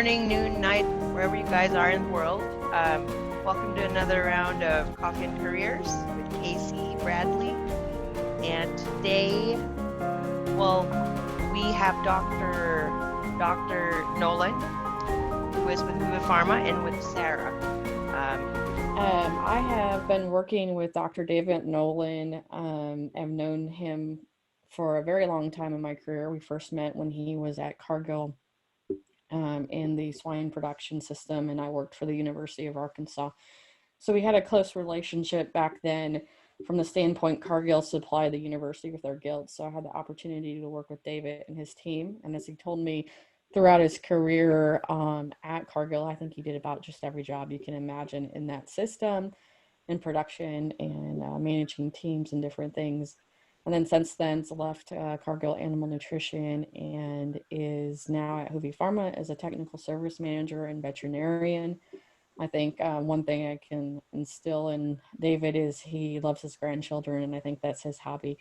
morning, noon, night, wherever you guys are in the world. Welcome to another round of Coffee and Careers with Casey Bradley. And today, we have Dr. Nolan, who is with Pharma, and with Sara. I have been working with Dr. David Nolan. I've known him for a very long time in my career. We first met when he was at Cargill in the swine production system, and I worked for the University of Arkansas. So we had a close relationship back then from the standpoint Cargill supplied the university with their gilts. So I had the opportunity to work with David and his team. And as he told me throughout his career at Cargill, I think he did about just every job you can imagine in that system, in production and managing teams and different things. And then since then, left Cargill Animal Nutrition and is now at Hough Pharma as a technical service manager and veterinarian. I think one thing I can instill in David is he loves his grandchildren, and I think that's his hobby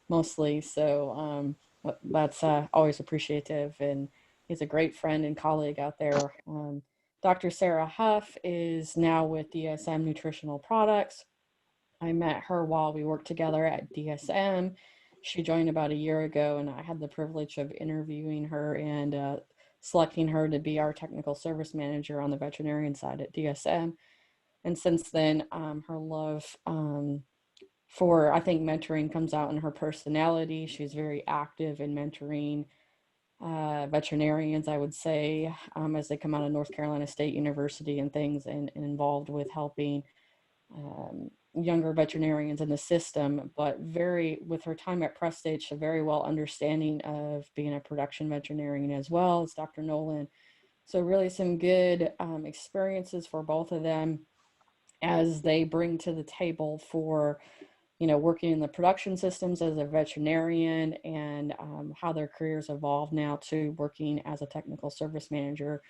mostly. So that's always appreciative, and he's a great friend and colleague out there. Dr. Sara Hough is now with DSM Nutritional Products. I met her while we worked together at DSM. She joined about a year ago, and I had the privilege of interviewing her and selecting her to be our technical service manager on the veterinarian side at DSM. And since then, her love for, I think, mentoring comes out in her personality. She's very active in mentoring veterinarians, I would say, as they come out of North Carolina State University and things, and involved with helping younger veterinarians in the system, but with her time at Prestige, a very well understanding of being a production veterinarian as well as Dr. Nolan. So really some good experiences for both of them as they bring to the table for, working in the production systems as a veterinarian, and how their careers evolve now to working as a technical service manager.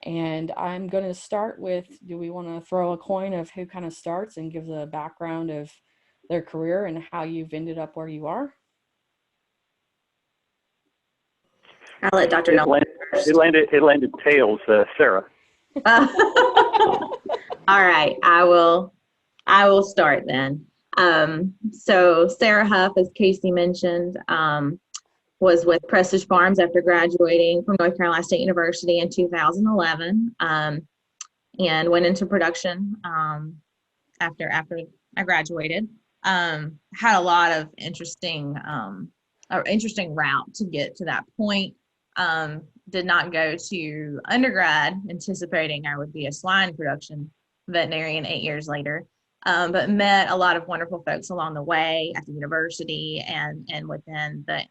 And I'm going to start with, do we want to throw a coin of who kind of starts and gives a background of their career and how you've ended up where you are? I'll let Dr. Nolan first. It landed tails, Sara. All right, I will start then. So Sara Hough, as Casey mentioned, was with Prestige Farms after graduating from North Carolina State University in 2011, and went into production after I graduated. Had a lot of interesting route to get to that point. Did not go to undergrad anticipating I would be a swine production veterinarian 8 years later, but met a lot of wonderful folks along the way at the university and within the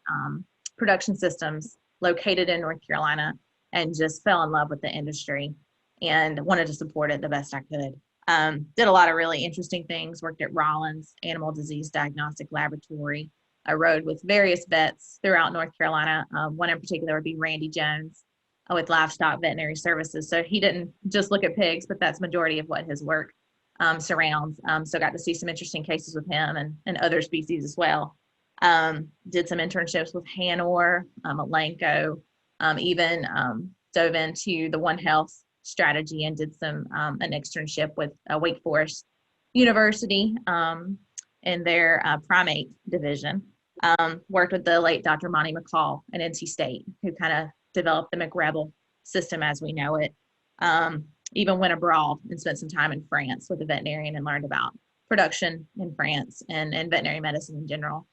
production systems located in North Carolina, and just fell in love with the industry and wanted to support it the best I could. Did a lot of really interesting things, worked at Rollins Animal Disease Diagnostic Laboratory. I rode with various vets throughout North Carolina. One in particular would be Randy Jones with Livestock Veterinary Services. So he didn't just look at pigs, but that's majority of what his work surrounds. So got to see some interesting cases with him and other species as well. Did some internships with Hanor, Elanco, even dove into the One Health strategy and did an externship with Wake Forest University in their primate division. Worked with the late Dr. Monty McCall at NC State, who kind of developed the McRebel system as we know it. Even went abroad and spent some time in France with a veterinarian and learned about production in France and veterinary medicine in general.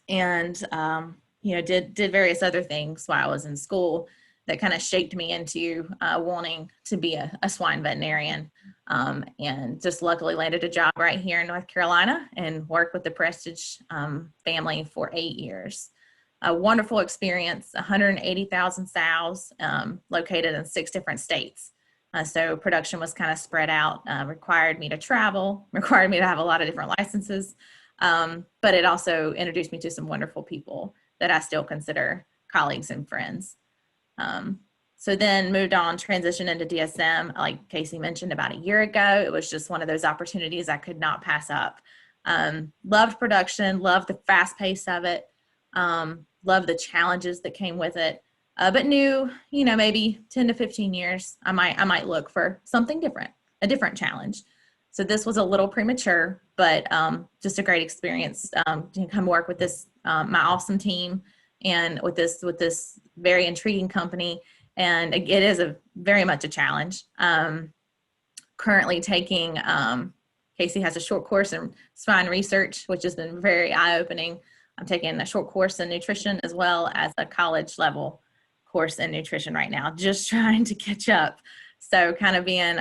Did various other things while I was in school that kind of shaped me into wanting to be a swine veterinarian, and just luckily landed a job right here in North Carolina and worked with the Prestige family for 8 years. A wonderful experience, 180,000 sows located in 6 different states. So production was kind of spread out, required me to travel, required me to have a lot of different licenses. But it also introduced me to some wonderful people that I still consider colleagues and friends. So then moved on, transitioned into DSM, like Casey mentioned, about a year ago. It was just one of those opportunities I could not pass up. Loved production, loved the fast pace of it, loved the challenges that came with it. but knew, maybe 10 to 15 years, I might look for something different, a different challenge. So this was a little premature, but just a great experience to come work with this, my awesome team, and with this very intriguing company. And it is very much a challenge. Currently taking, Casey has a short course in swine research, which has been very eye-opening. I'm taking a short course in nutrition as well as a college level course in nutrition right now, just trying to catch up. So kind of being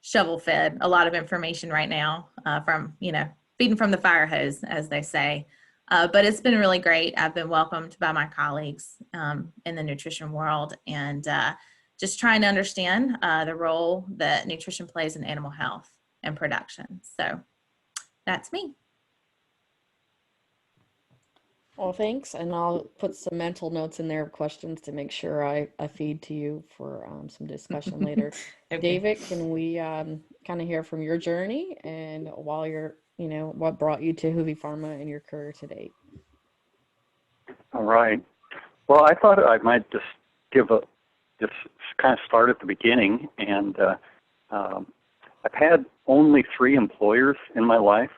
shovel fed a lot of information right now from, feeding from the fire hose, as they say. But it's been really great. I've been welcomed by my colleagues in the nutrition world, and just trying to understand the role that nutrition plays in animal health and production. So that's me. Well, thanks, and I'll put some mental notes in there of questions to make sure I feed to you for some discussion later. Okay. David, can we kind of hear from your journey and while you're, what brought you to Hough Pharma in your career to date? All right. Well, I thought I might just kind of start at the beginning. And I've had only 3 employers in my life,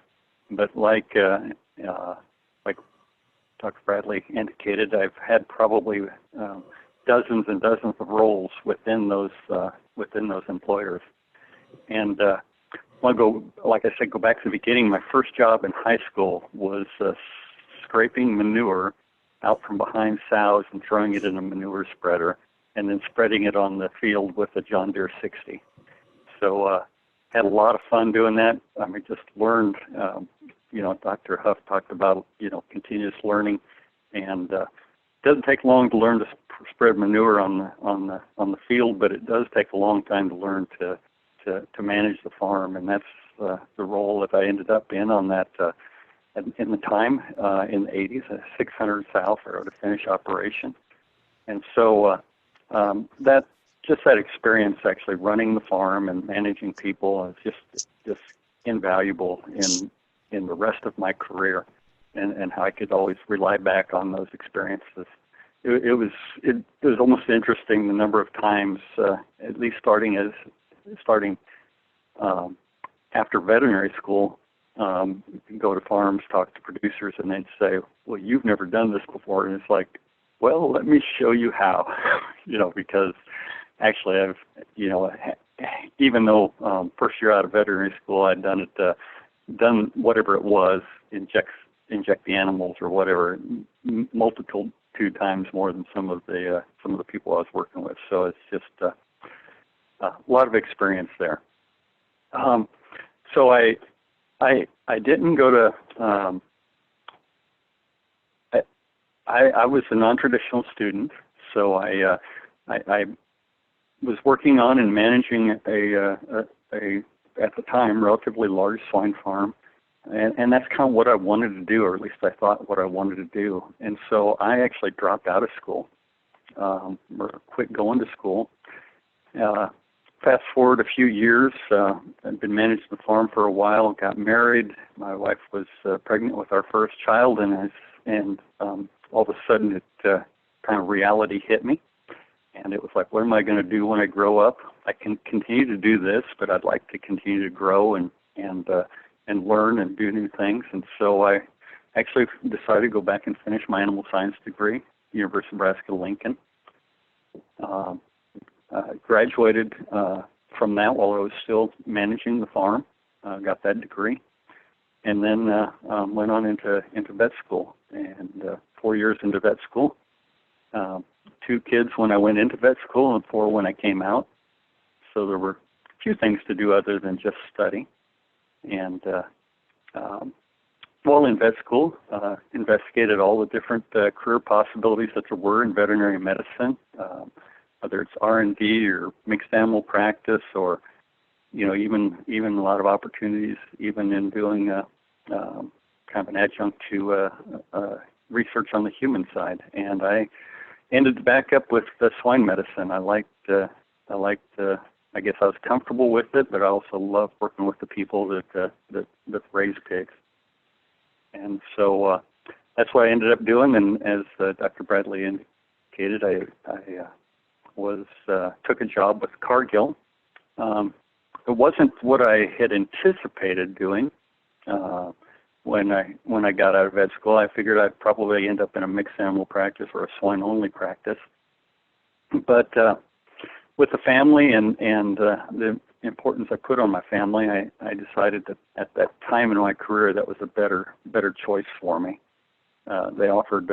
but like Dr. Bradley indicated, I've had probably dozens and dozens of roles within those employers. And I'll go, like I said, go back to the beginning. My first job in high school was scraping manure out from behind sows and throwing it in a manure spreader, and then spreading it on the field with a John Deere 60. So had a lot of fun doing that. I mean, just learned. Dr. Hough talked about, continuous learning, and it doesn't take long to learn to spread manure on the field, but it does take a long time to learn to manage the farm, and that's the role that I ended up in on that in the time in the 80s, a 600 sow farrow to finish operation, and so that experience actually running the farm and managing people is just invaluable in the rest of my career, and how I could always rely back on those experiences. It was almost interesting the number of times, at least starting after veterinary school, you can go to farms, talk to producers, and they'd say, "Well, you've never done this before," and it's like, "Well, let me show you how," because actually I've, even though first year out of veterinary school I'd done whatever it was, inject the animals or whatever, multiple times more than some of the people I was working with. So it's just a lot of experience there. So I didn't go to. I was a non-traditional student, so I was working on and managing a at the time, relatively large swine farm. And that's kind of what I wanted to do, or at least I thought what I wanted to do. And so I actually dropped out of school, or quit going to school. Fast forward a few years, I'd been managing the farm for a while, got married. My wife was pregnant with our first child, and all of a sudden it kind of reality hit me. And it was like, what am I going to do when I grow up? I can continue to do this, but I'd like to continue to grow and learn and do new things. And so I actually decided to go back and finish my animal science degree, University of Nebraska-Lincoln. Graduated from that while I was still managing the farm, got that degree, and then went on into vet school. And 4 years into vet school, 2 kids when I went into vet school and 4 when I came out. So there were a few things to do other than just study. And while in vet school, investigated all the different career possibilities that there were in veterinary medicine, whether it's R&D or mixed animal practice, or even a lot of opportunities even in doing kind of an adjunct to research on the human side. And I ended back up with swine medicine. I guess I was comfortable with it, but I also love working with the people that raise pigs. And so that's what I ended up doing. And as Dr. Bradley indicated, indicated, I took a job with Cargill. It wasn't what I had anticipated doing. When I got out of vet school, I figured I'd probably end up in a mixed animal practice or a swine-only practice. But with the family and the importance I put on my family, I decided that at that time in my career that was a better choice for me. They offered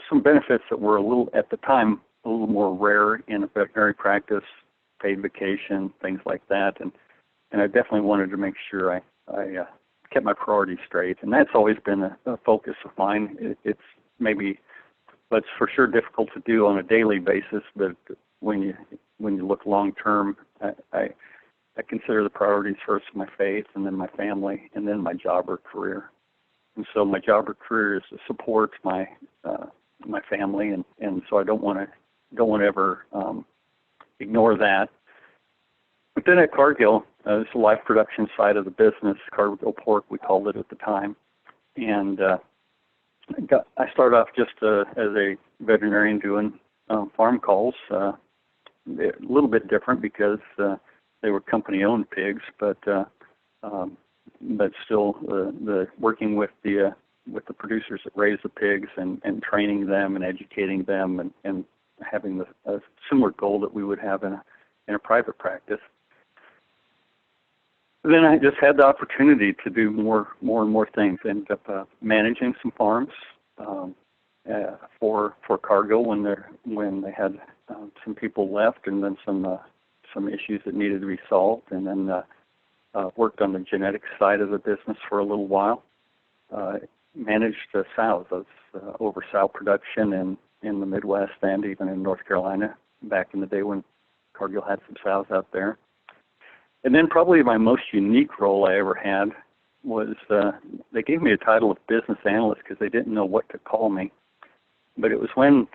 some benefits that were at the time a little more rare in a veterinary practice, paid vacation, things like that, and I definitely wanted to make sure I kept my priorities straight, and that's always been a focus of mine. It's for sure difficult to do on a daily basis, but when you look long term, I consider the priorities first my faith, and then my family, and then my job or career. And so my job or career is to support my family, and so I don't want to ever ignore that. But then at Cargill, it's the live production side of the business, Cargill pork we called it at the time, and I started off just as a veterinarian doing farm calls. A little bit different because they were company-owned pigs, but still the working with the producers that raise the pigs and training them and educating them and having a similar goal that we would have in a private practice. Then I just had the opportunity to do more and more things. Ended up managing some farms for Cargill when they had some people left, and then some issues that needed to be solved, and then worked on the genetics side of the business for a little while. Managed sows, over sow production in the Midwest and even in North Carolina back in the day when Cargill had some sows out there. And then probably my most unique role I ever had was they gave me a title of business analyst because they didn't know what to call me. But it was when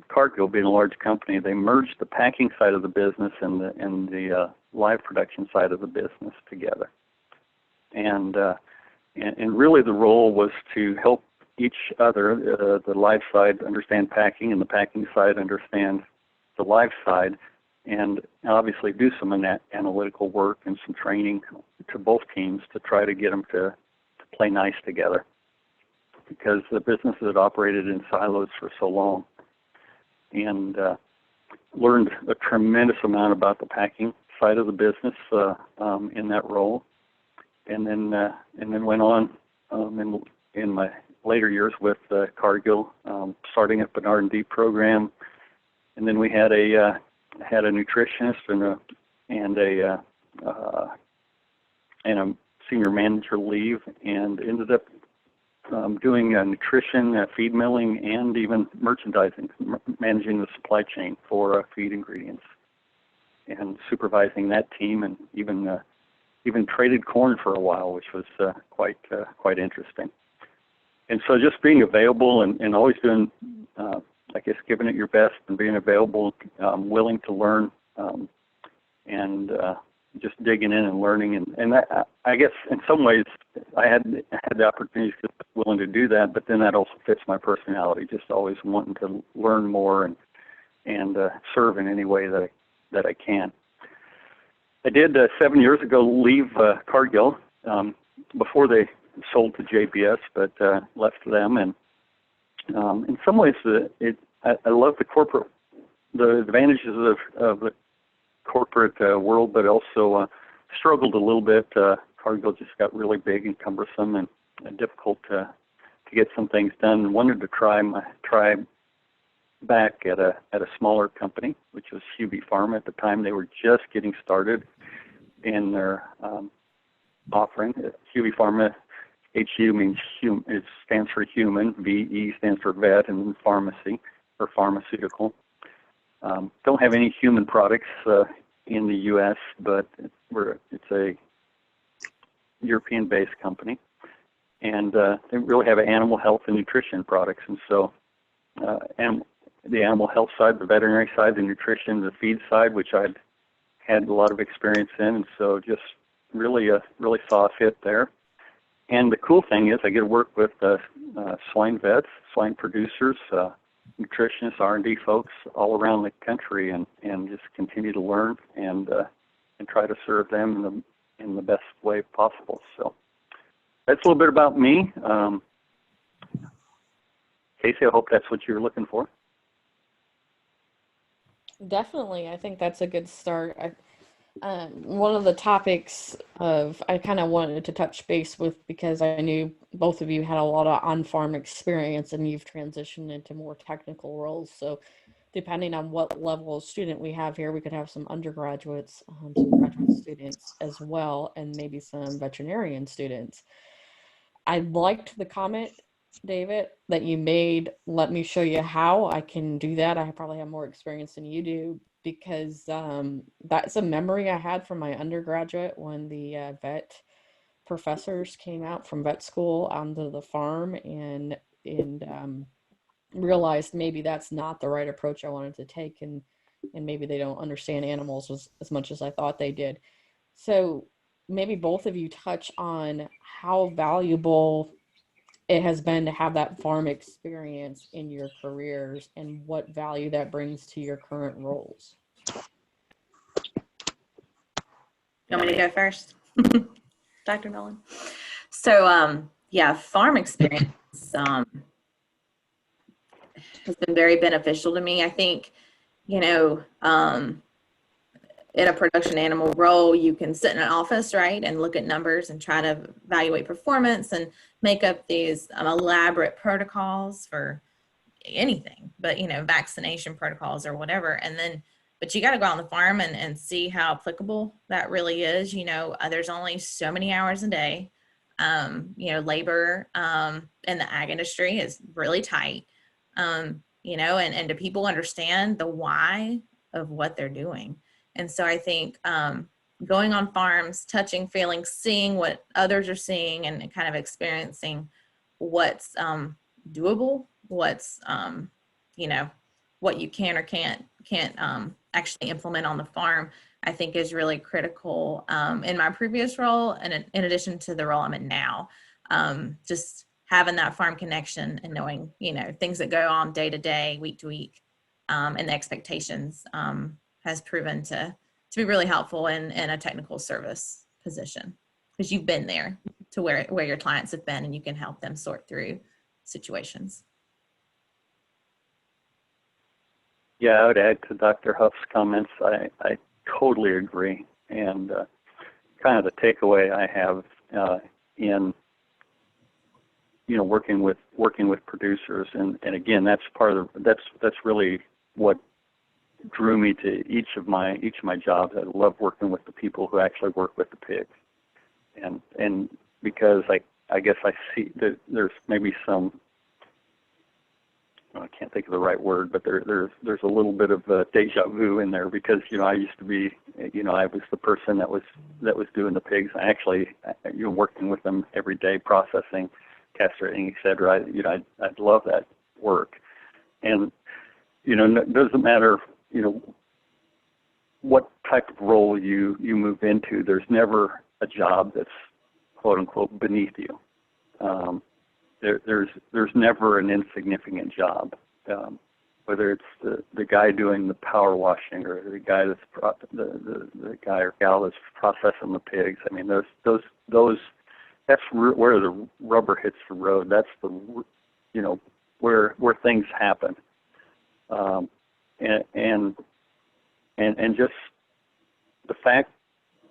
Cargill, being a large company, they merged the packing side of the business and the live production side of the business together. And really the role was to help each other, the live side understand packing and the packing side understand the live side, and obviously do some analytical work and some training to both teams to try to get them to play nice together, because the business had operated in silos for so long, and learned a tremendous amount about the packing side of the business in that role, and then went on in my later years with Cargill, starting a R&D program, and then we had a nutritionist and a senior manager leave, and ended up doing nutrition, feed milling, and even merchandising, managing the supply chain for feed ingredients, and supervising that team, and even traded corn for a while, which was quite interesting. And so just being available and always doing, I guess, giving it your best and being available, willing to learn, and just digging in and learning. And that, I guess in some ways I had the opportunity to be willing to do that, but then that also fits my personality, just always wanting to learn more and serve in any way that I can. I did 7 years ago leave Cargill before they sold to JBS, but left them, and in some ways I love the advantages of the corporate world, but also struggled a little bit. Cargill just got really big and cumbersome and difficult to get some things done, and wanted to try back at a smaller company, which was Hubie Pharma. At the time, they were just getting started in their offering. Hubie Pharma, HU means it stands for human, VE stands for vet, and then pharmacy or pharmaceutical. Don't have any human products in the U.S., but it's a European-based company, and they really have animal health and nutrition products. And so, the animal health side, the veterinary side, the nutrition, the feed side, which I'd had a lot of experience in, and so just really saw a fit there. And the cool thing is I get to work with swine vets, swine producers, nutritionists, R&D folks all around the country, and just continue to learn and try to serve them in the best way possible. So that's a little bit about me. Casey, I hope that's what you're looking for. Definitely, I think that's a good start. One of the topics I kind of wanted to touch base with, because I knew both of you had a lot of on-farm experience and you've transitioned into more technical roles. So depending on what level of student we have here, we could have some undergraduates, some graduate students as well, and maybe some veterinarian students. I liked the comment, David, that you made. Let me show you how I can do that. I probably have more experience than you do, because that's a memory I had from my undergraduate when the vet professors came out from vet school onto the farm, and realized maybe that's not the right approach I wanted to take, and maybe they don't understand animals as much as I thought they did. So maybe both of you touch on how valuable it has been to have that farm experience in your careers and what value that brings to your current roles. You want me to go first, Dr. Nolan? So, yeah, farm experience has been very beneficial to me. I think, you know, in a production animal role, you can sit in an office, right, and look at numbers and try to evaluate performance and make up these elaborate protocols for anything, but, you know, vaccination protocols or whatever. And then, but you got to go on the farm and see how applicable that really is. You know, there's only so many hours a day. You know, labor in the ag industry is really tight. You know, and do people understand the why of what they're doing? And so I think going on farms, touching, feeling, seeing what others are seeing, and kind of experiencing what's doable, what's you know, what you can or can't actually implement on the farm, I think is really critical in my previous role, and in addition to the role I'm in now. Just having that farm connection and knowing, you know, things that go on day to day, week to week, and the expectations has proven to be really helpful in a technical service position, because you've been there to where your clients have been, and you can help them sort through situations. Yeah, I would add to Dr. Hough's comments. I totally agree, and kind of the takeaway I have in, you know, working with producers, and again, that's part of that's really what drew me to each of my jobs. I love working with the people who actually work with the pigs, and because I guess I see that there's maybe some, I can't think of the right word, but there's a little bit of deja vu in there, because, you know, I used to be, you know, I was the person that was doing the pigs. I actually, you know, working with them every day, processing, castrating, etc. You know, I'd love that work, and, you know, it doesn't matter, you know, what type of role you move into. There's never a job that's quote unquote beneath you. There's never an insignificant job, whether it's the guy doing the power washing, or the guy the guy or gal that's processing the pigs. I mean, those that's where the rubber hits the road. That's the, you know, where things happen, and just the fact,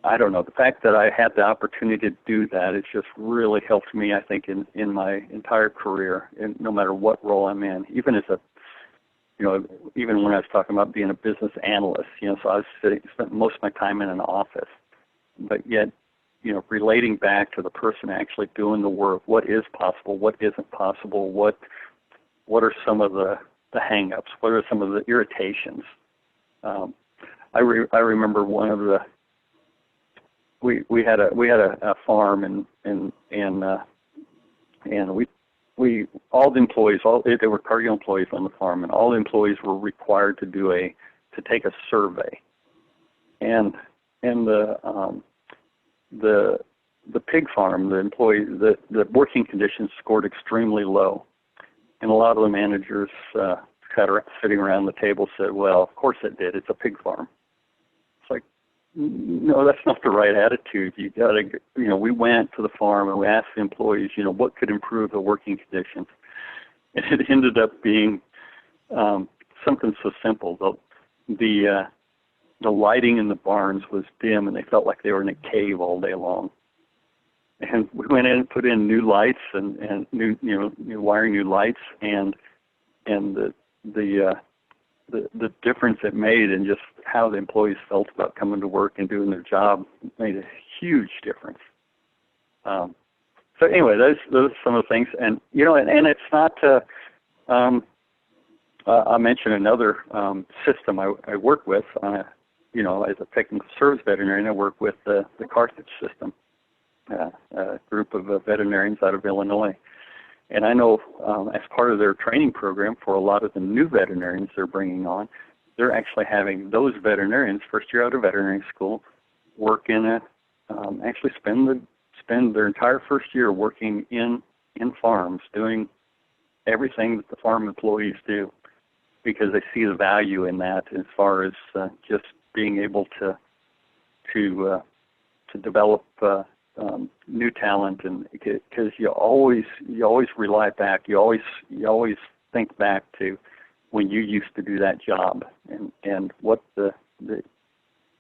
I don't know, the fact that I had the opportunity to do that, it's just really helped me, I think, in my entire career, and no matter what role I'm in, even as a, you know, even when I was talking about being a business analyst, you know, so I spent most of my time in an office, but yet, you know, relating back to the person actually doing the work, what is possible, what isn't possible, what are some of the hang-ups, what are some of the irritations. I remember one of the, we had a farm, and we all the employees, they were Cargill employees on the farm, and all the employees were required to take a survey, and the pig farm, the employees, the working conditions scored extremely low, and a lot of the managers sitting around the table said, well, of course it did. It's a pig farm. It's like, no, that's not the right attitude. You got to, we went to the farm and we asked the employees, what could improve the working conditions. And it ended up being something so simple. The lighting in the barns was dim, and they felt like they were in a cave all day long. And we went in and put in new lights and new wiring, new lights, and the difference it made in just how the employees felt about coming to work and doing their job made a huge difference. So anyway, those are some of the things, and and it's not. I mentioned another system I work with. As a technical service veterinarian, I work with the Carthage system, a group of veterinarians out of Illinois. And I know as part of their training program for a lot of the new veterinarians they're bringing on, they're actually having those veterinarians, first year out of veterinary school, work in actually spend their entire first year working in farms, doing everything that the farm employees do, because they see the value in that as far as just being able to develop new talent, and because you always rely back, you always think back to when you used to do that job and what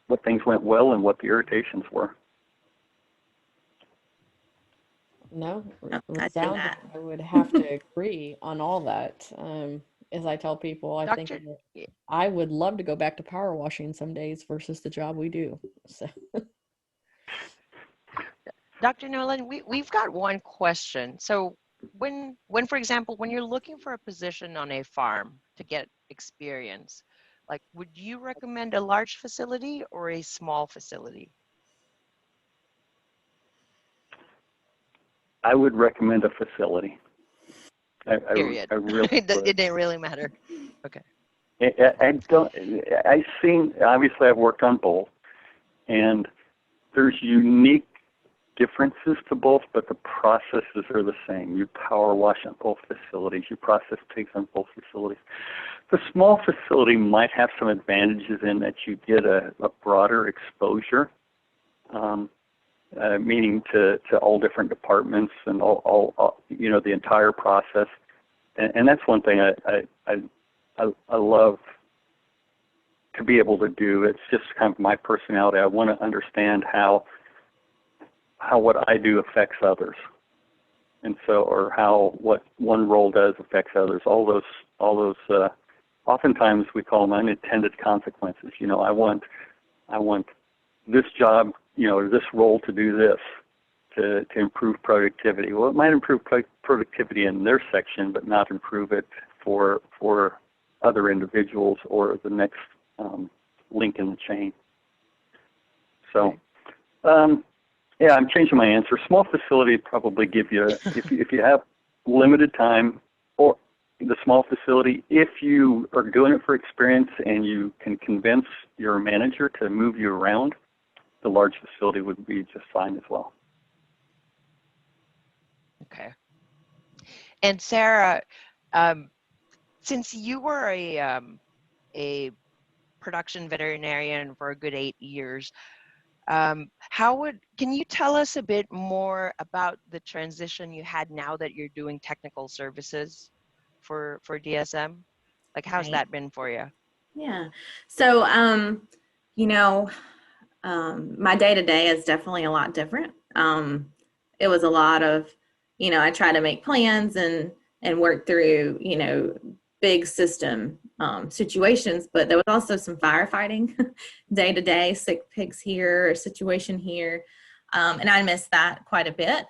what things went well and what the irritations were. No, I see resounding. that. I would have to agree on all that. As I tell people, I think Doctor, that I would love to go back to power washing some days versus the job we do. So, Dr. Nolan, we've got one question. So when, for example, when you're looking for a position on a farm to get experience, like, would you recommend a large facility or a small facility? I would recommend a facility. Period. I really It would. didn't really matter. Okay. I've seen, obviously I've worked on both, and there's unique differences to both, but the processes are the same. You power wash on both facilities. You process pigs on both facilities. The small facility might have some advantages in that you get a broader exposure, meaning to all different departments and all the entire process. And that's one thing I love to be able to do. It's just kind of my personality. I want to understand how what I do affects others, and so, or how what one role does affects others. All those. Oftentimes we call them unintended consequences. I want this job, this role to do this, to improve productivity. Well, it might improve productivity in their section, but not improve it for other individuals or the next link in the chain. So, yeah, I'm changing my answer. Small facility probably give you, if you have limited time, or the small facility, if you are doing it for experience and you can convince your manager to move you around, the large facility would be just fine as well. Okay. And Sara, since you were a production veterinarian for a good 8 years, can you tell us a bit more about the transition you had now that you're doing technical services for DSM? Like, how's Right. that been for you? Yeah. So, my day-to-day is definitely a lot different. It was a lot of, I try to make plans and work through, big system situations, but there was also some firefighting day-to-day, sick pigs here, situation here. And I missed that quite a bit.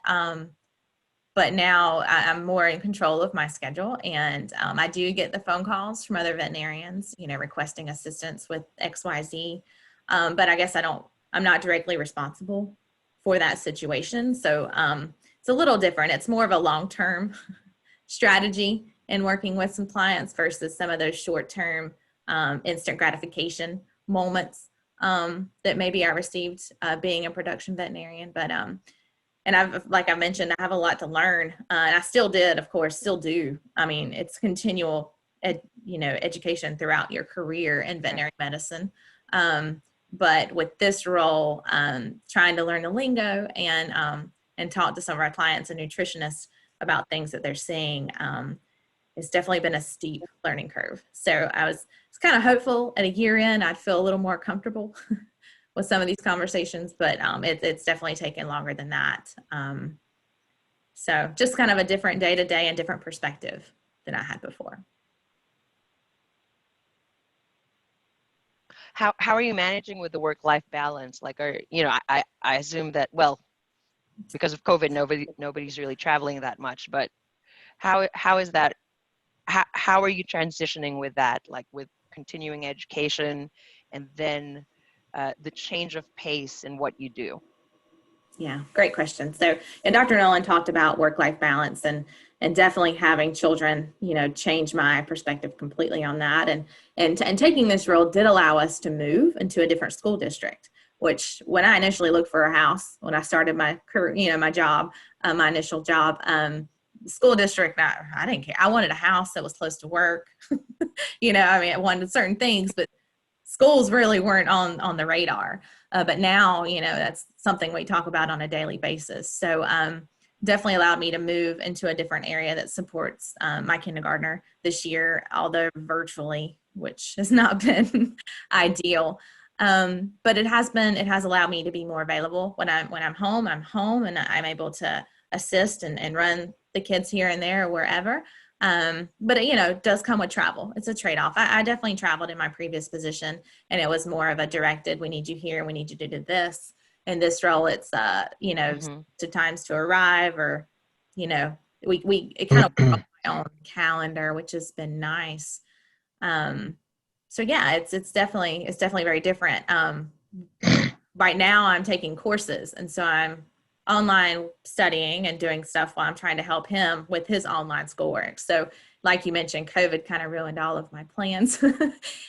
But now I'm more in control of my schedule, and I do get the phone calls from other veterinarians, requesting assistance with XYZ. But I guess I'm not directly responsible for that situation. So it's a little different. It's more of a long-term strategy in working with some clients versus some of those short-term instant gratification moments that maybe I received being a production veterinarian. But and like I mentioned, I have a lot to learn, and I still do. I mean, it's continual education throughout your career in veterinary medicine. But with this role, trying to learn the lingo and talk to some of our clients and nutritionists about things that they're seeing, it's definitely been a steep learning curve. So I was kind of hopeful at a year in, I'd feel a little more comfortable with some of these conversations, but it's definitely taken longer than that. So just kind of a different day-to-day and different perspective than I had before. How are you managing with the work-life balance? Like, I assume that, well, because of COVID, nobody's really traveling that much, but how is that? How are you transitioning with that, like with continuing education and then the change of pace in what you do? Yeah, great question. So, and Dr. Nolan talked about work-life balance and definitely having children, change my perspective completely on that. And taking this role did allow us to move into a different school district, which when I initially looked for a house, when I started my career, my job, my initial job, school district, I didn't care. I wanted a house that was close to work. I wanted certain things, but schools really weren't on the radar. But now, that's something we talk about on a daily basis. So definitely allowed me to move into a different area that supports my kindergartner this year, although virtually, which has not been ideal. But it has allowed me to be more available when I'm home, and I'm able to assist and run the kids here and there or wherever. But it does come with travel. It's a trade-off. I definitely traveled in my previous position, and it was more of a directed, we need you here, we need you to do this. In this role, it's to times to arrive, or it kind of works on my own calendar, which has been nice. So yeah, it's definitely very different. Right now I'm taking courses, and so I'm online studying and doing stuff while I'm trying to help him with his online schoolwork. So like you mentioned, COVID kind of ruined all of my plans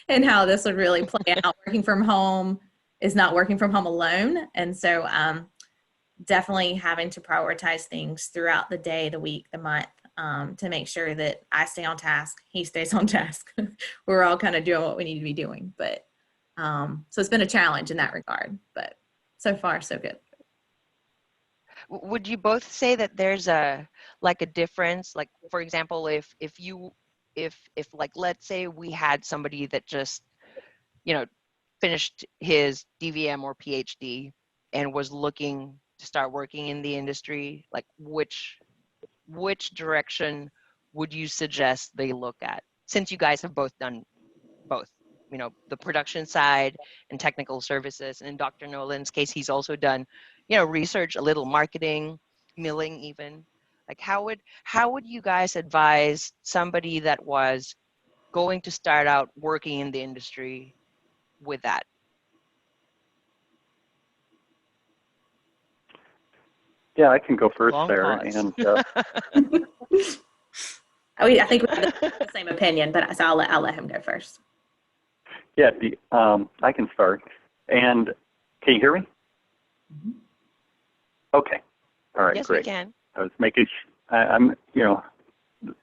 and how this would really play out. Working from home is not working from home alone. And so definitely having to prioritize things throughout the day, the week, the month, to make sure that I stay on task, he stays on task. We're all kind of doing what we need to be doing. But so it's been a challenge in that regard, but so far so good. Would you both say that there's a difference? Like, for example, if like, let's say we had somebody that just, finished his DVM or PhD and was looking to start working in the industry, like which direction would you suggest they look at? Since you guys have both done both, the production side and technical services. And in Dr. Nolan's case, he's also done, research, a little marketing, milling even. Like, how would you guys advise somebody that was going to start out working in the industry with that? Yeah, I can go first, Long Sarah. pause. And I think we have the same opinion, but so I'll let him go first. yeah, I can start. And can you hear me? Mm-hmm. Okay. All right. Yes, Great. we can. I was making. I'm.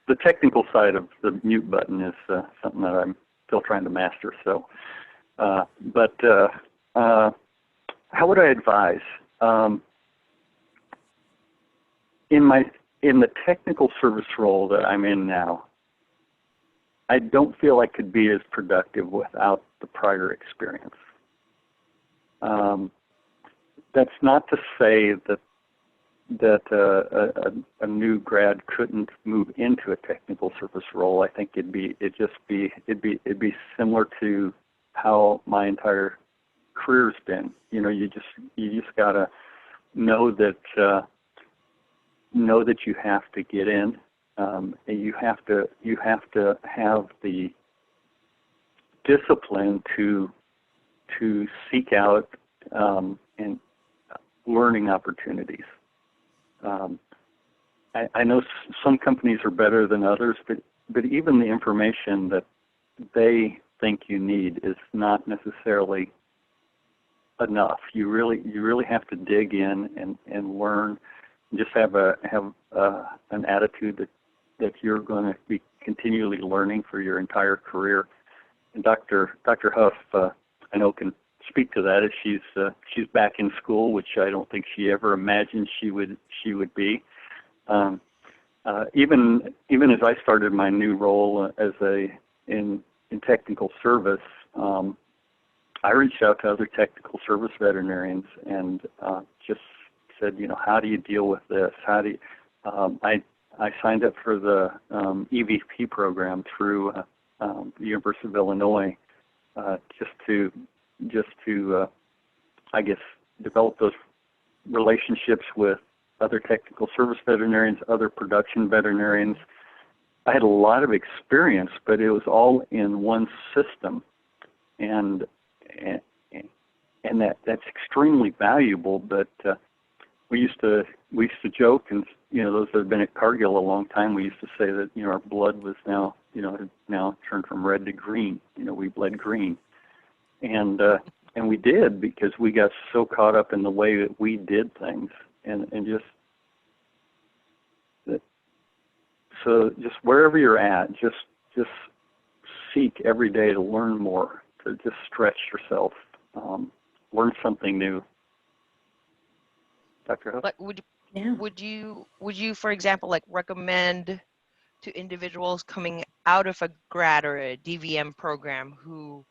The technical side of the mute button is something that I'm still trying to master. So, but how would I advise? In the technical service role that I'm in now, I don't feel I could be as productive without the prior experience. That's not to say that a new grad couldn't move into a technical service role. I think it'd be similar to how my entire career's been. You just gotta know that you have to get in, and you have to have the discipline to seek out and learning opportunities. I know some companies are better than others, but even the information that they think you need is not necessarily enough. You really have to dig in and learn. Just have an attitude that you're going to be continually learning for your entire career. And Dr. Hough, I know, can speak to that. As she's back in school, which I don't think she ever imagined she would be. Even as I started my new role as in technical service, I reached out to other technical service veterinarians and just said, how do you deal with this? How do you, I signed up for the EVP program through the University of Illinois just to I guess develop those relationships with other technical service veterinarians, other production veterinarians. I had a lot of experience, but it was all in one system, and that's extremely valuable. But we used to joke, and those that have been at Cargill a long time, we used to say that our blood was now had now turned from red to green. We bled green, and we did, because we got so caught up in the way that we did things, and just that. So just wherever you're at, just seek every day to learn more, to just stretch yourself, learn something new. Dr. Hough? Would you, for example, recommend to individuals coming out of a grad or a DVM program who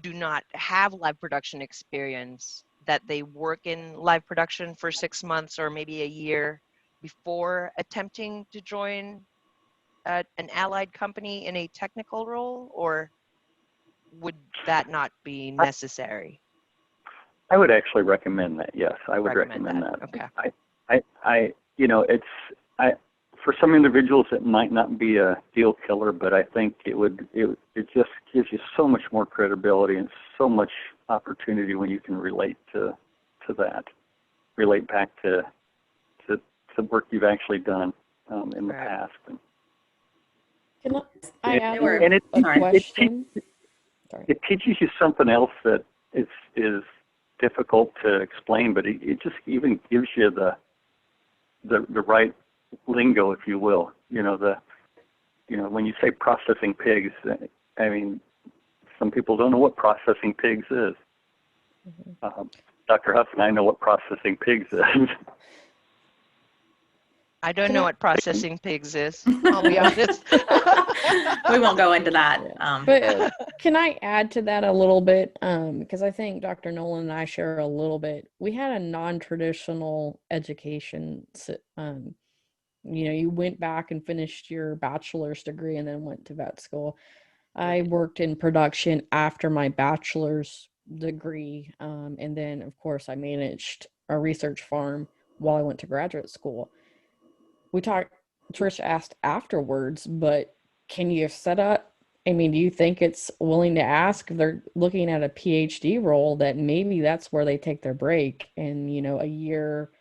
do not have live production experience, that they work in live production for 6 months or maybe a year before attempting to join an allied company in a technical role, or would that not be necessary? I would actually recommend that. Yes, I would recommend that. Okay. For some individuals, it might not be a deal killer, but I think it just gives you so much more credibility and so much opportunity when you can relate to that, relate back to the work you've actually done in the past. Can I add a question? It teaches you something else that is difficult to explain, but it just even gives you the right lingo, if you will. When you say processing pigs, I mean, some people don't know what processing pigs is. Mm-hmm. Dr. Hough and I know what processing pigs is. I don't know what processing pigs is, I'll be honest. We won't go into that. But can I add to that a little bit? Because I think Dr. Nolan and I share a little bit. We had a non-traditional education. You went back and finished your bachelor's degree and then went to vet school. I worked in production after my bachelor's degree. And then, of course, I managed a research farm while I went to graduate school. Trish asked afterwards, but can you set up, do you think it's willing to ask if they're looking at a PhD role that maybe that's where they take their break and, a year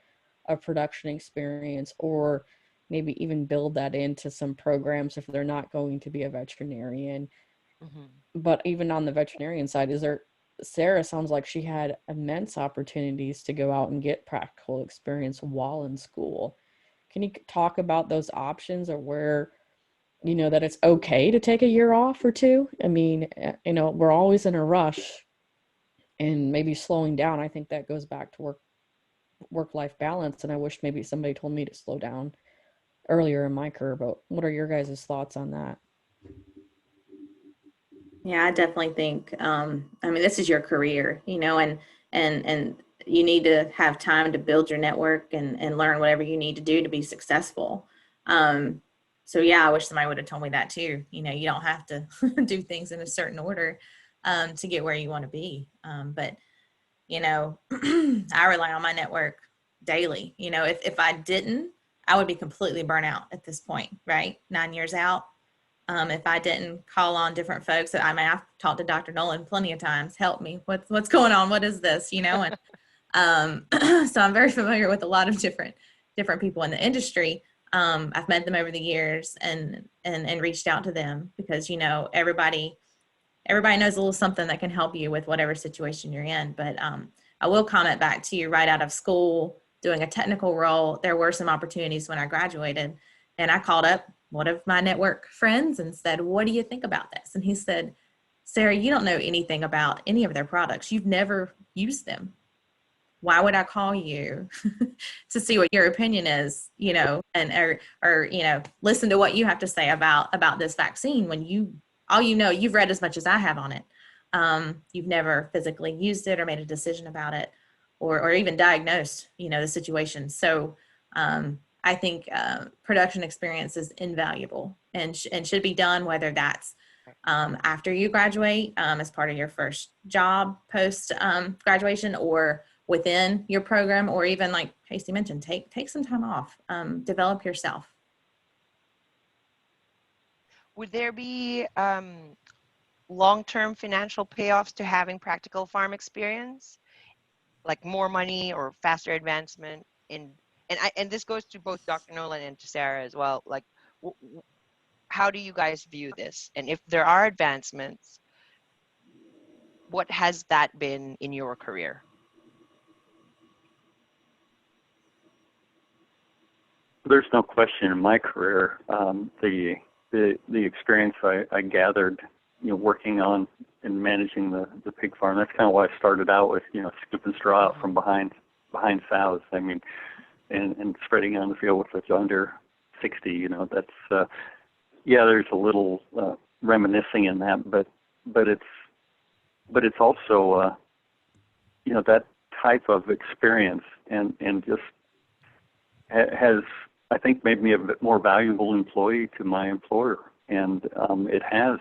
of production experience, or maybe even build that into some programs if they're not going to be a veterinarian. Mm-hmm. But even on the veterinarian side, Sara sounds like she had immense opportunities to go out and get practical experience while in school. Can you talk about those options, or where, that it's okay to take a year off or two? We're always in a rush, and maybe slowing down. I think that goes back to work-life balance. And I wish maybe somebody told me to slow down earlier in my career. But what are your guys' thoughts on that? Yeah, I definitely think, this is your career, and you need to have time to build your network and learn whatever you need to do to be successful. So yeah, I wish somebody would have told me that too. You don't have to do things in a certain order to get where you want to be. But I rely on my network daily. If I didn't, I would be completely burnt out at this point, right? 9 years out. If I didn't call on different folks, I've talked to Dr. Nolan plenty of times, help me, what's going on? What is this? And so I'm very familiar with a lot of different people in the industry. I've met them over the years and reached out to them because, everybody knows a little something that can help you with whatever situation you're in. But I will comment back to you, right out of school, doing a technical role, there were some opportunities when I graduated And I called up one of my network friends and said, what do you think about this? And he said, Sara, you don't know anything about any of their products. You've never used them. Why would I call you to see what your opinion is, and listen to what you have to say about this vaccine when you've read as much as I have on it. You've never physically used it or made a decision about it, or even diagnosed, the situation. So I think production experience is invaluable and should be done, whether that's after you graduate as part of your first job post graduation, or within your program, or even like Casey mentioned, take some time off, develop yourself. Would there be long-term financial payoffs to having practical farm experience, like more money or faster advancement? And this goes to both Dr. Nolan and to Sara as well. Like, how do you guys view this? And if there are advancements, what has that been in your career? There's no question in my career, the experience I gathered, working on and managing the pig farm. That's kind of why I started out with, scooping straw out from behind sows. I mean, and spreading on the field with the under 60. That's there's a little reminiscing in that, but it's also that type of experience and just has, I think, made me a bit more valuable employee to my employer, and it has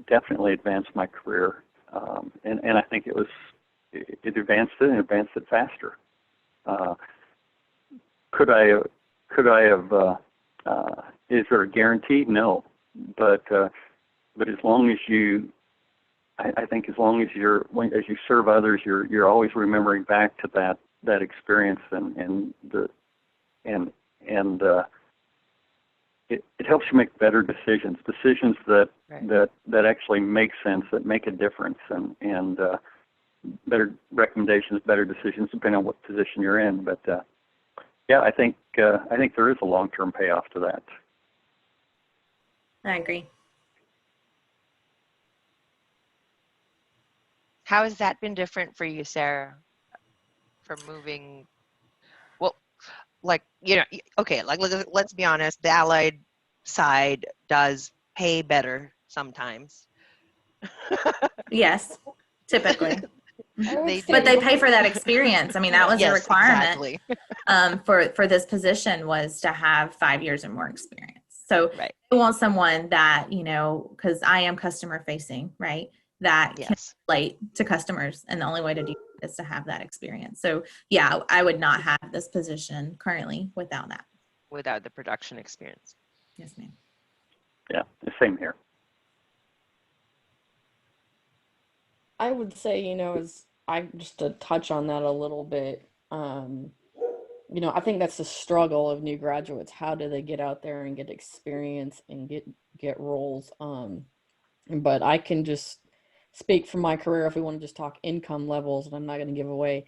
definitely advanced my career, and I think it advanced it and advanced it faster. Could I have? Is there a guarantee? No, but as long as you, I think, as long as as you serve others, you're always remembering back to that experience, and it helps you make better decisions that Right. that actually make sense, that make a difference, and better recommendations, better decisions, depending on what position you're in. But I think there is a long-term payoff to that. I agree. How has that been different for you, Sara, from moving? Well, like, okay, like let's be honest, the allied side does pay better sometimes. Yes, typically. They But they do. pay for that experience. I mean, that was a Yes, requirement exactly. for this position, was to have 5 years or more experience. So Right. they want someone that, because I am customer facing, right, that can Yes. relate to customers. And the only way to do that is to have that experience. So yeah, I would not have this position currently without that. Without the production experience. Yes, ma'am. Yeah, the same here. I would say, just to touch on that a little bit, I think that's the struggle of new graduates. How do they get out there and get experience and get roles? But I can just speak from my career if we want to just talk income levels, and I'm not going to give away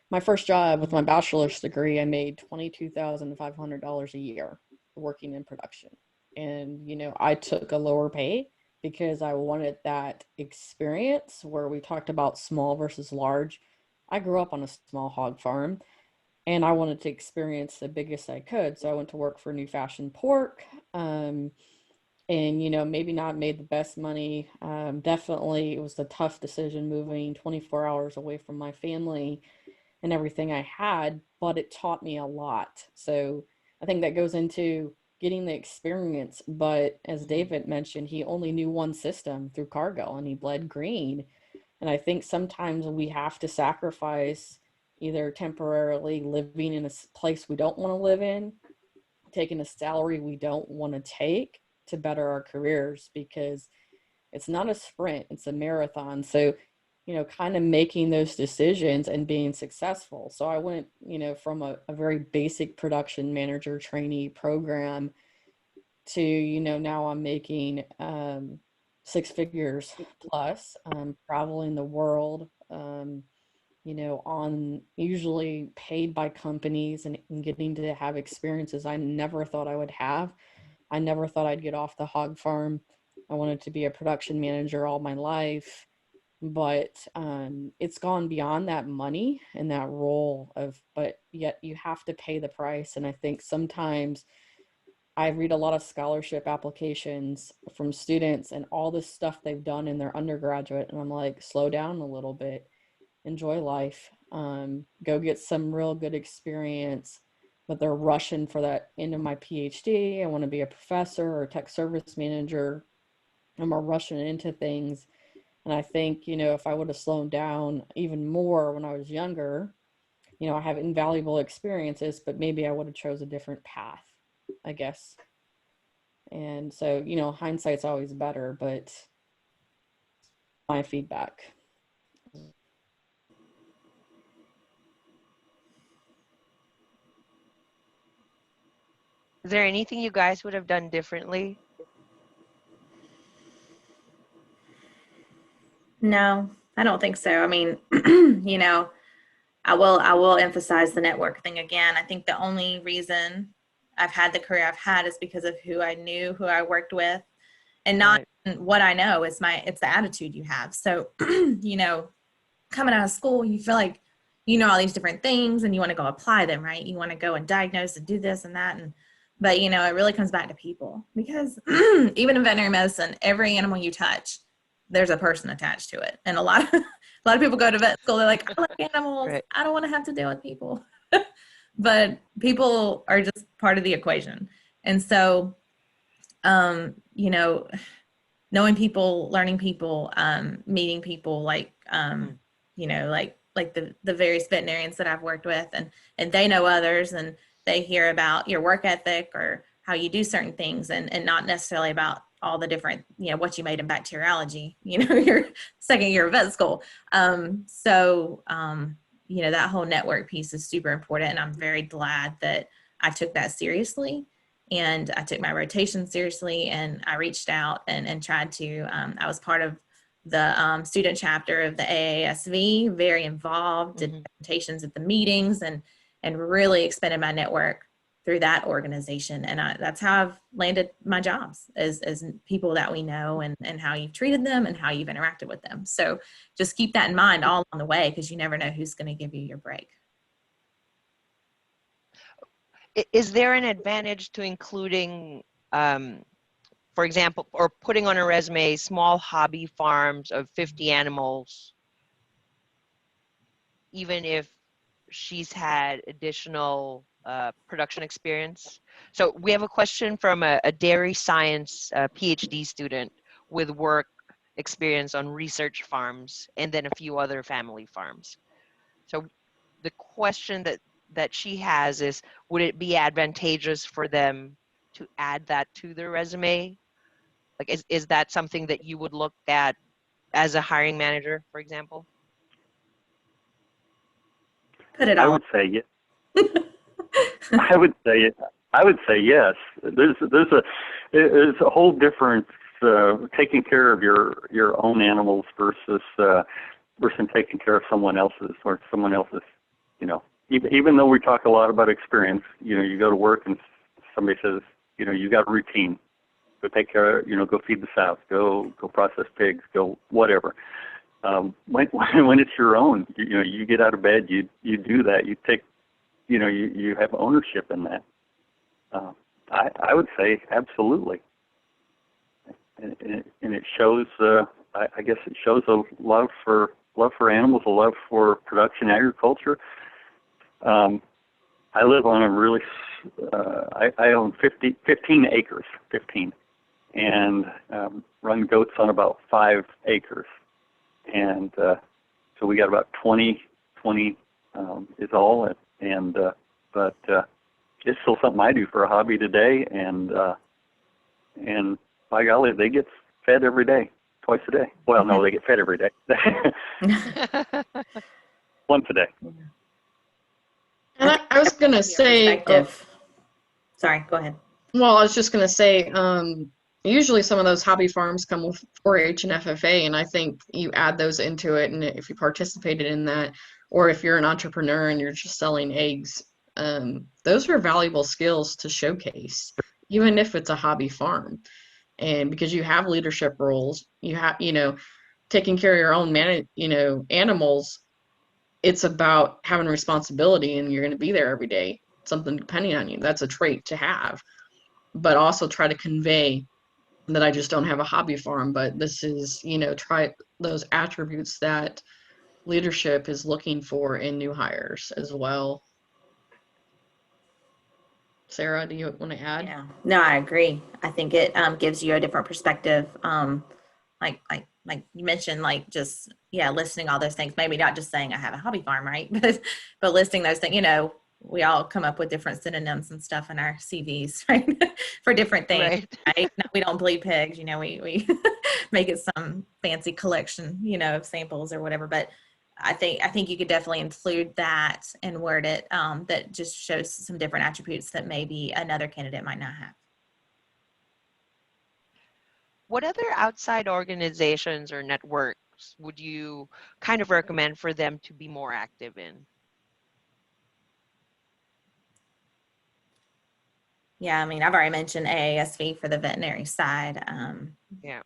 my first job with my bachelor's degree. I made $22,500 a year working in production. And, I took a lower pay because I wanted that experience where we talked about small versus large. I grew up on a small hog farm and I wanted to experience the biggest I could. So I went to work for New Fashion Pork. And, maybe not made the best money. Definitely, it was a tough decision moving 24 hours away from my family and everything I had, but it taught me a lot. So I think that goes into getting the experience. But as David mentioned, he only knew one system through Cargill and he bled green. And I think sometimes we have to sacrifice either temporarily living in a place we don't want to live in, taking a salary we don't want to take to better our careers, because it's not a sprint, it's a marathon. So, kind of making those decisions and being successful. So I went, from a very basic production manager trainee program to, now I'm making 6 figures plus, traveling the world, you know, on usually paid by companies and getting to have experiences I never thought I would have. I never thought I'd get off the hog farm. I wanted to be a production manager all my life, but it's gone beyond that money and that role of, but yet you have to pay the price. And I think sometimes I read a lot of scholarship applications from students and all this stuff they've done in their undergraduate, and I'm like, slow down a little bit, enjoy life, go get some real good experience. But they're rushing for that end of my PhD. I want to be a professor or tech service manager. I'm rushing into things. And I think, you know, if I would have slowed down even more when I was younger, you know, I have invaluable experiences, but maybe I would have chose a different path, I guess. And so, you know, hindsight's always better, but my feedback. Is there anything you guys would have done differently? No, I don't think so. I mean, you know, I will emphasize the network thing again. I think the only reason I've had the career I've had is because of who I knew, who I worked with, and not what I know. It's the attitude you have. So, you know, coming out of school, you feel like you know all these different things and you want to go apply them, right? You want to go and diagnose and do this and that. But, you know, it really comes back to people, because even in veterinary medicine, every animal you touch, there's a person attached to it. And a lot of people go to vet school, they're like, I like animals. Right. I don't want to have to deal with people. But people are just part of the equation. And so, you know, knowing people, learning people, meeting people, like, you know, like the various veterinarians that I've worked with, and they know others, and they hear about your work ethic or how you do certain things, and not necessarily about all the different, you know, what you made in bacteriology, you know, your second year of vet school. So, you know, that whole network piece is super important. And I'm very glad that I took that seriously, and I took my rotation seriously, and I reached out and tried to, I was part of the student chapter of the AASV, very involved, did presentations at the meetings, and really expanded my network through that organization. And that's how I've landed my jobs, as people that we know, and how you've treated them and how you've interacted with them. So just keep that in mind all on the way, because you never know who's going to give you your break. Is there an advantage to including, for example, or putting on a resume, small hobby farms of 50 animals, even if she's had additional production experience? So we have a question from a dairy science PhD student with work experience on research farms and then a few other family farms. So the question that she has is, would it be advantageous for them to add that to their resume? Like, is that something that you would look at as a hiring manager, for example? Put it on. I would say yes. I would say yes. There's a whole difference taking care of your own animals versus taking care of someone else's, or someone else's. You know, even though we talk a lot about experience, you know, you go to work and somebody says, you know, you got a routine. Go take care of, you know, go feed the sows, go process pigs, go whatever. When it's your own, you know, you get out of bed, you do that, you take, you know, you have ownership in that. I would say absolutely, and it shows. I guess it shows a love for animals, a love for production agriculture. I live on a really, I own 15 acres, and run goats on about 5 acres. And so we got about 20 is all. But it's still something I do for a hobby today. And by golly, they get fed every day, twice a day. Well, no, they get fed every day. Once a day. And I was going to say, sorry, go ahead. Well, I was just going to say, usually some of those hobby farms come with 4-H and FFA, and I think you add those into it, and if you participated in that, or if you're an entrepreneur and you're just selling eggs, those are valuable skills to showcase, even if it's a hobby farm. And because you have leadership roles, you have, taking care of your own animals, it's about having responsibility and you're going to be there every day, something depending on you. That's a trait to have, but also try to convey that I just don't have a hobby farm, but this is, try those attributes that leadership is looking for in new hires as well. Sara, do you want to add? Yeah, no, I agree. I think it gives you a different perspective. Like you mentioned, like just listing all those things. Maybe not just saying I have a hobby farm, right? But listing those things. We all come up with different synonyms and stuff in our CVs, right? For different things, right? No, we don't bleed pigs. We make it some fancy collection, of samples or whatever. But I think you could definitely include that and word it that just shows some different attributes that maybe another candidate might not have. What other outside organizations or networks would you kind of recommend for them to be more active in? Yeah, I mean, I've already mentioned AASV for the veterinary side. Yeah.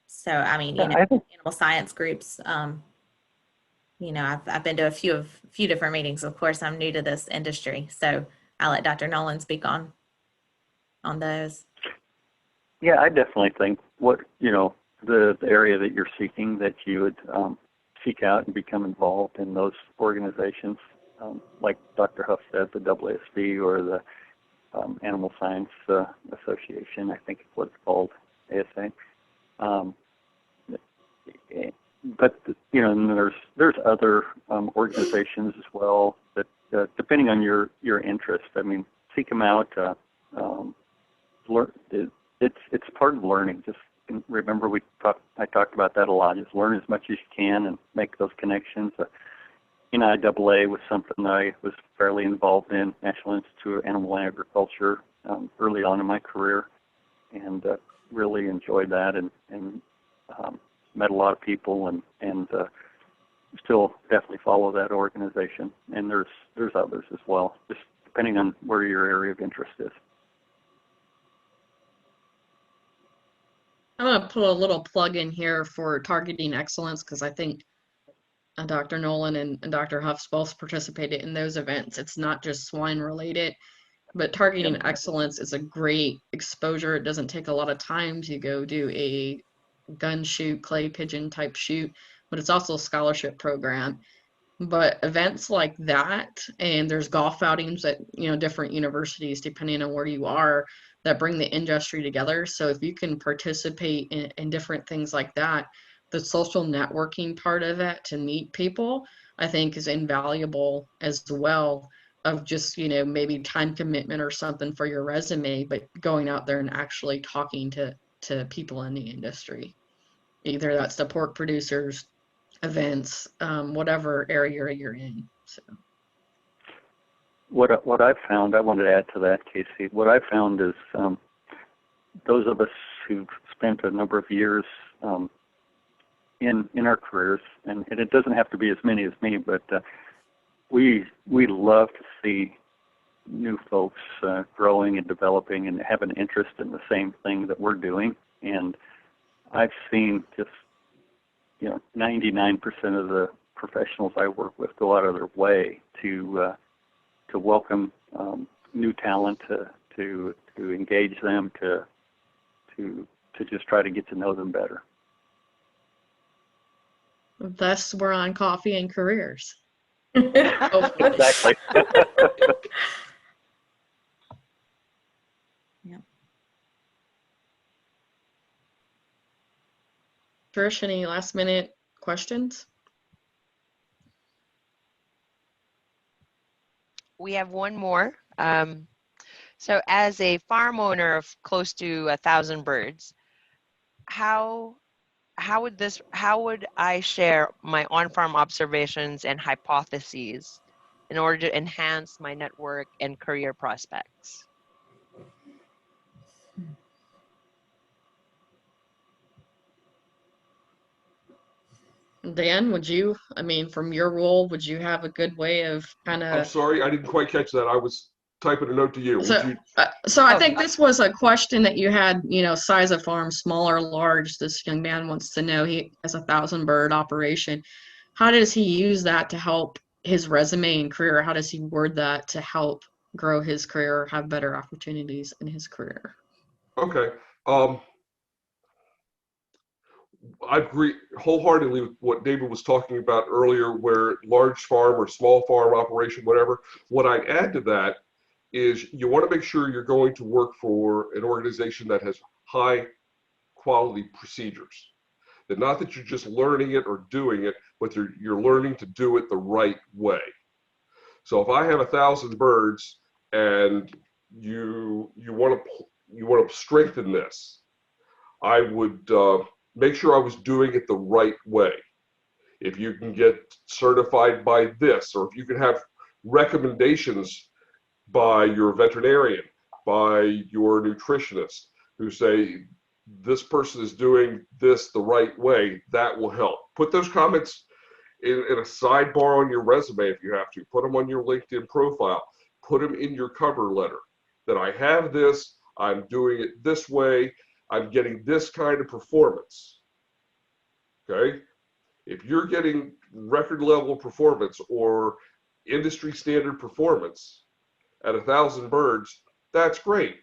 So, I mean, Yeah, I think animal science groups, I've been to a few different meetings. Of course, I'm new to this industry, so I'll let Dr. Nolan speak on those. Yeah, I definitely think the area that you're seeking, that you would seek out and become involved in those organizations, like Dr. Hough said, the AASB or the Animal Science Association, I think is what it's called, ASA. But and there's other organizations as well that, depending on your interest, I mean, seek them out. Learn. It's part of learning. Just remember, I talked about that a lot. Just learn as much as you can and make those connections. NIAA was something I was fairly involved in, National Institute of Animal Agriculture, early on in my career, and really enjoyed that and met a lot of people and still definitely follow that organization. And there's others as well, just depending on where your area of interest is. I'm going to put a little plug in here for Targeting Excellence because I think Dr. Nolan and Dr. Huff's both participated in those events. It's not just swine related, but Targeting Excellence is a great exposure. It doesn't take a lot of time to go do a gun shoot, clay pigeon type shoot, but it's also a scholarship program. But events like that, and there's golf outings at different universities depending on where you are, that bring the industry together. So if you can participate in different things like that, the social networking part of it to meet people, I think is invaluable as well, of just maybe time commitment or something for your resume, but going out there and actually talking to people in the industry. Either that's the pork producers, events, whatever area you're in. So what I've found, I wanted to add to that, Casey. What I've found is those of us who've spent a number of years in our careers, and it doesn't have to be as many as me, but we love to see new folks growing and developing and have an interest in the same thing that we're doing. And I've seen just 99% of the professionals I work with go out of their way to welcome new talent, to engage them, to just try to get to know them better. thus we're on Coffee and Careers. Exactly. Yeah. Trish, any last minute questions? We have one more. So as a farm owner of close to 1,000 birds, how would I share my on-farm observations and hypotheses in order to enhance my network and career prospects? Dan, would you, I mean, from your role, would you have a good way of kind I'm of, sorry, I didn't quite catch that. I was typing a note to you. Would so, you? so I Oh, think this was a question that you had, size of farm, small or large. This young man wants to know, he has a 1,000 bird operation. How does he use that to help his resume and career? How does he word that to help grow his career, have better opportunities in his career? Okay. Um, I agree wholeheartedly with what David was talking about earlier, where large farm or small farm operation, whatever. What I'd add to that is you want to make sure you're going to work for an organization that has high quality procedures. That not that you're just learning it or doing it, but you're learning to do it the right way. So if I have 1,000 birds and you want to strengthen this, I would make sure I was doing it the right way. If you can get certified by this, or if you can have recommendations by your veterinarian, by your nutritionist, who say this person is doing this the right way, that will help. Put those comments in a sidebar on your resume if you have to. Put them on your LinkedIn profile. Put them in your cover letter. That I have this, I'm doing it this way, I'm getting this kind of performance. Okay? If you're getting record level performance or industry standard performance at 1,000 birds, that's great.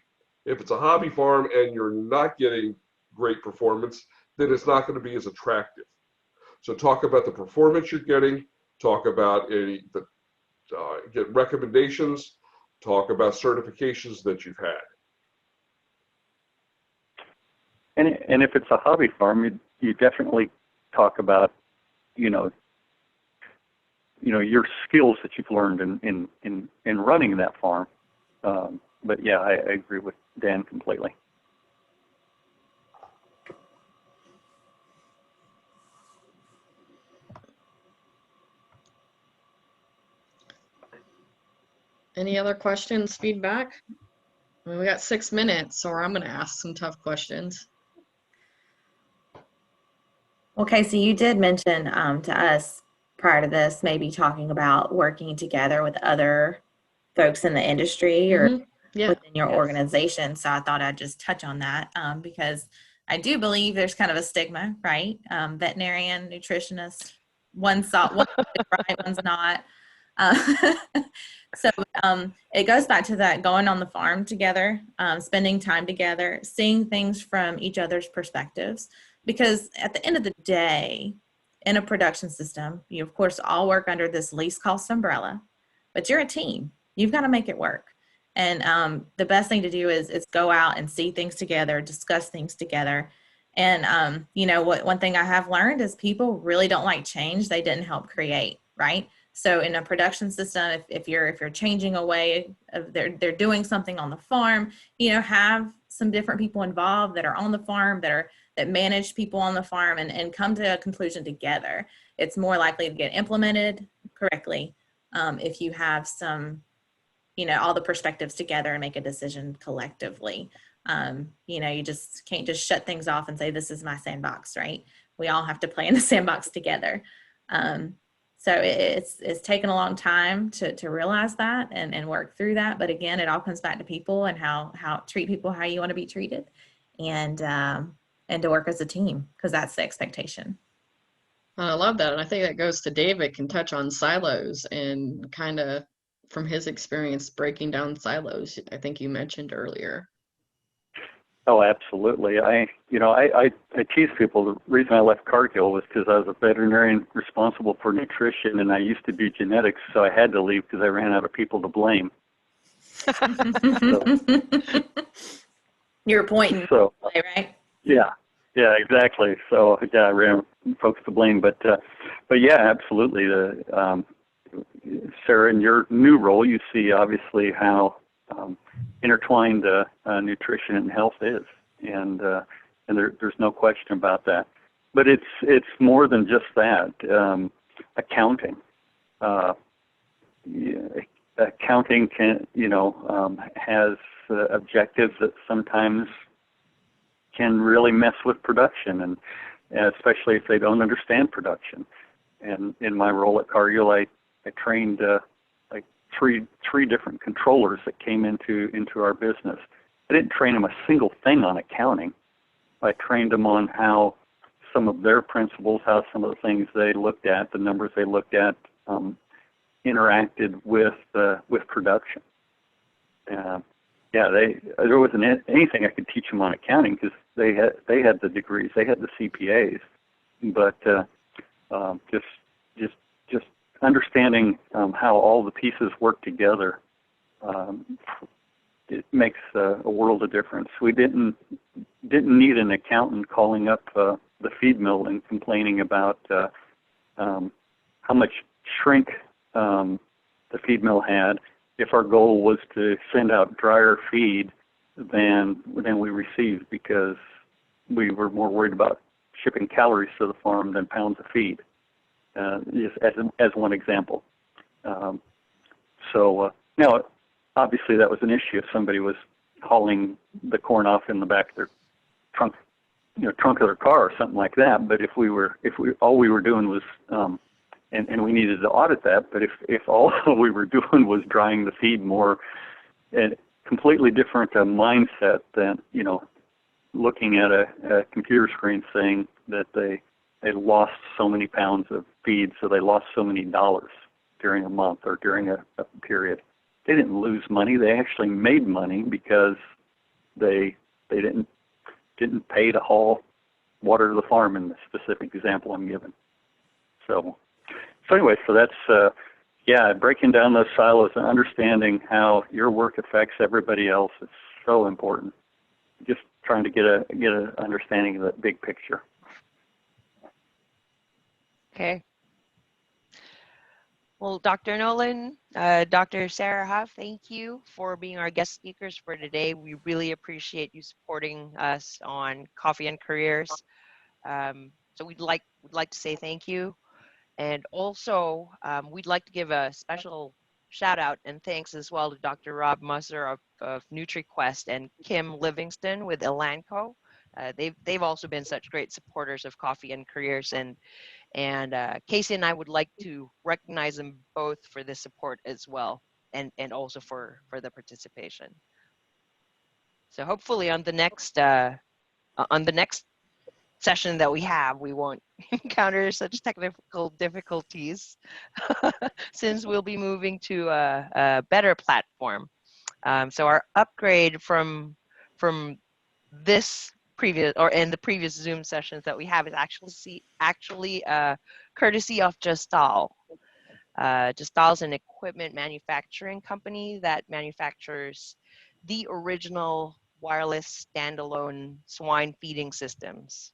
If it's a hobby farm and you're not getting great performance, then it's not going to be as attractive. So talk about the performance you're getting, talk about get recommendations, talk about certifications that you've had. And if it's a hobby farm, you definitely talk about, your skills that you've learned in running that farm. But yeah, I agree with Dan completely. Any other questions, feedback? I mean, we got 6 minutes, so I'm going to ask some tough questions. Okay, so you did mention to us prior to this, maybe talking about working together with other folks in the industry or Yeah. within your Yes. organization. So I thought I'd just touch on that because I do believe there's kind of a stigma, right? Veterinarian, nutritionist, one's right, one's not. So it goes back to that going on the farm together, spending time together, seeing things from each other's perspectives. Because at the end of the day, in a production system, you of course all work under this least cost umbrella, but you're a team. You've got to make it work. And the best thing to do is go out and see things together, discuss things together. And one thing I have learned is people really don't like change they didn't help create, right? So in a production system, if you're changing a way of they're doing something on the farm, have some different people involved that are on the farm that manage people on the farm and come to a conclusion together. It's more likely to get implemented correctly if you have some, all the perspectives together and make a decision collectively. You just can't just shut things off and say, this is my sandbox, right? We all have to play in the sandbox together. So it's taken a long time to realize that and work through that. But again, it all comes back to people and how treat people how you want to be treated and to work as a team, because that's the expectation. I love that. And I think that goes to David, can touch on silos and kind of from his experience breaking down silos, I think you mentioned earlier. Oh, absolutely. I tease people. The reason I left Cargill was because I was a veterinarian responsible for nutrition, and I used to do genetics, so I had to leave because I ran out of people to blame. You're pointing, right? Yeah, exactly. So yeah, I ran folks to blame, but yeah, absolutely. Sarah, in your new role, you see obviously how intertwined nutrition and health is, and there's no question about that. But it's more than just that. Accounting, accounting can has objectives that sometimes can really mess with production, and especially if they don't understand production. And in my role at Cargill, I trained like three different controllers that came into our business. I didn't train them a single thing on accounting. I trained them on how some of their principles, how some of the things they looked at, the numbers they looked at, interacted with production. There wasn't anything I could teach them on accounting because they had the degrees, they had the CPAs, but just understanding how all the pieces work together, it makes a world of difference. We didn't need an accountant calling up the feed mill and complaining about how much shrink the feed mill had if our goal was to send out drier feed than we received, because we were more worried about shipping calories to the farm than pounds of feed, just as one example. Now, obviously that was an issue if somebody was hauling the corn off in the back of their trunk of their car or something like that. But if all we were doing was and we needed to audit that, but if all we were doing was drying the feed more, and completely different mindset than, looking at a computer screen saying that they lost so many pounds of feed, so they lost so many dollars during a month or during a period. They didn't lose money. They actually made money because they didn't pay to haul water to the farm in the specific example I'm giving. So anyway, that's breaking down those silos and understanding how your work affects everybody else is so important. Just trying to get an understanding of that big picture. Okay. Well, Dr. Nolan, Dr. Sara Hough, thank you for being our guest speakers for today. We really appreciate you supporting us on Coffee and Careers. So we'd like to say thank you. And also, we'd like to give a special shout out and thanks as well to Dr. Rob Musser of NutriQuest and Kim Livingston with Elanco. They've also been such great supporters of Coffee and Careers, and Casey and I would like to recognize them both for this support as well, and also for the participation. So hopefully on the next session that we have, we won't encounter such technical difficulties since we'll be moving to a better platform. So our upgrade from this previous in the previous Zoom sessions that we have is actually courtesy of Gestal. Gestal is an equipment manufacturing company that manufactures the original wireless standalone swine feeding systems.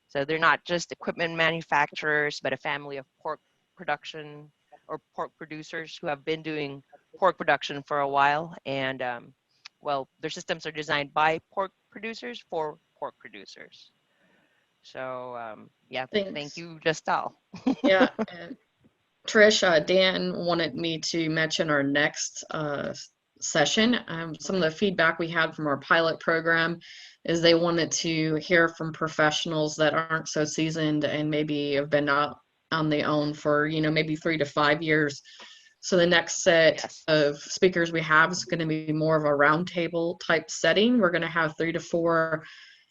So they're not just equipment manufacturers, but a family of pork production or pork producers who have been doing pork production for a while. And their systems are designed by pork producers for pork producers. So thank you, Gestal. Yeah, and Trish, Dan wanted me to mention our next session. Some of the feedback we had from our pilot program is they wanted to hear from professionals that aren't so seasoned and maybe have been out on their own for, maybe 3 to 5 years. So the next set of speakers we have is going to be more of a roundtable type setting. We're going to have 3 to 4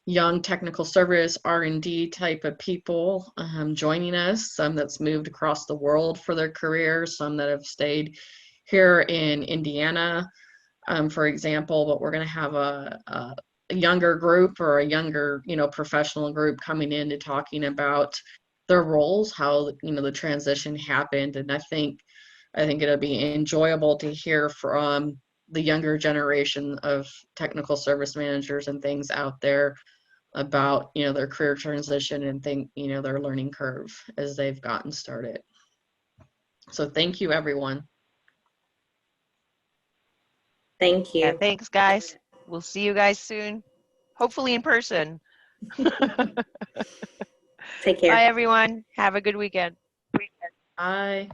young technical service R&D type of people joining us, some that's moved across the world for their careers, some that have stayed here in Indiana, for example, but we're going to have a younger group or a younger, professional group coming in to talking about their roles, how, the transition happened. And I think it'll be enjoyable to hear from the younger generation of technical service managers and things out there about, their career transition and their learning curve as they've gotten started. So thank you, everyone. Thank you. Yeah, thanks, guys. We'll see you guys soon, hopefully in person. Take care. Bye, everyone. Have a good weekend. Bye.